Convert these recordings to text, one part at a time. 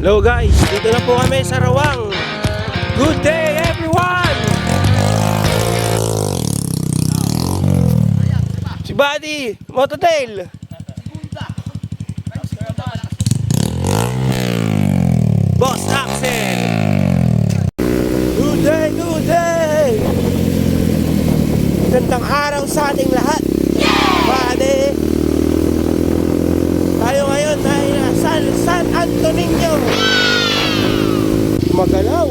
Hello guys, dito na po kami sa Rawang. Good day everyone! Si Buddy, Mototail. Boss Axel. Good day, good day! Gandang araw sa ating lahat. Buddy, tayo ngayon ay San Antonio. Magalaw.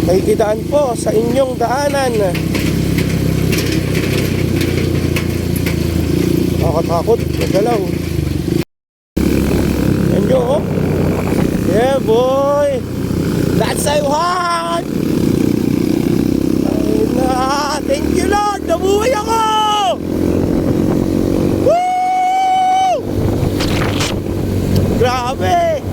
Nakikitaan po sa inyong daanan. Nakakatakot, magalaw. Yan nyo, oh. Yeah, boy. That's so hard. Thank you, Lord. Nabuhay ako. Woo! Grabe.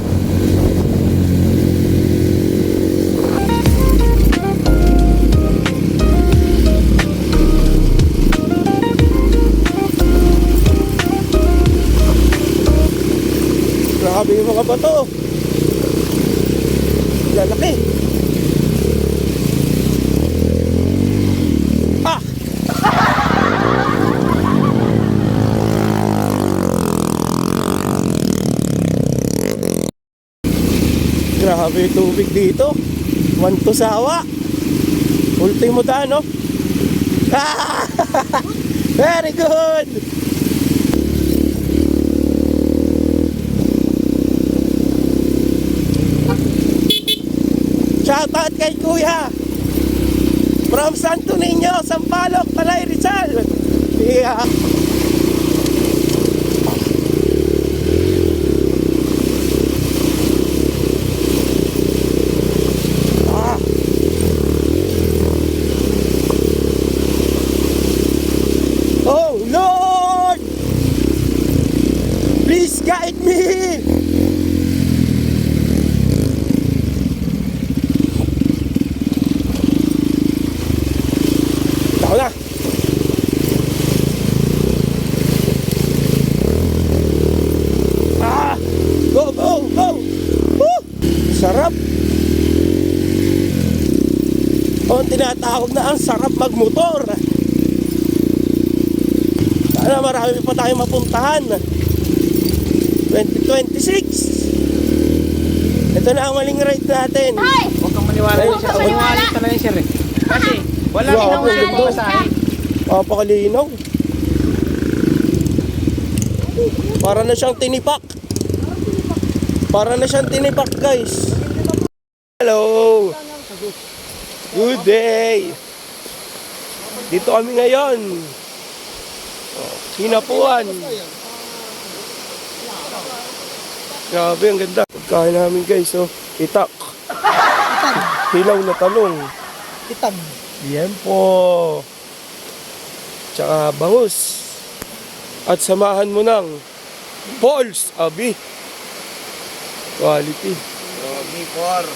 Grabe yung mga bato. Lalaki. Ah! Grabe yung tubig dito. Wanto sawa. Ultimo daan, no? Ah! Very good! Shoutout kay Kuya from Santo Niño, Sampaloc, Talay, Rizal. Yeah. Ah. Oh Lord, please guide me. Na. Ah! Go, go, go! Woo! Sarap! O, tinatawag na ang sarap magmotor. Sana marami pa tayong mapuntahan. 2026. Ito na ang maling ride natin. Huwag kang maniwala yun, sir. Maniwala talaga yun, sir. Kasi wala Wow, rin ako sa papakalinaw. Para na siyang tinipak. Para na siyang tinipak, guys. Hello. Good day. Dito kami ngayon. Hinapuan. Grabe, ang ganda. Pagkain namin, guys, oh. Itak. Hilaw na talong. itam. Yan po. Tsaka bangus. At samahan mo ng balls, abi. Quality. Yogi por.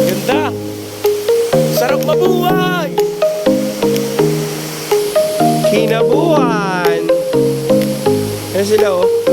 Ganda. Sarap mabuhay. Kinabuhan. Yan sila, oh.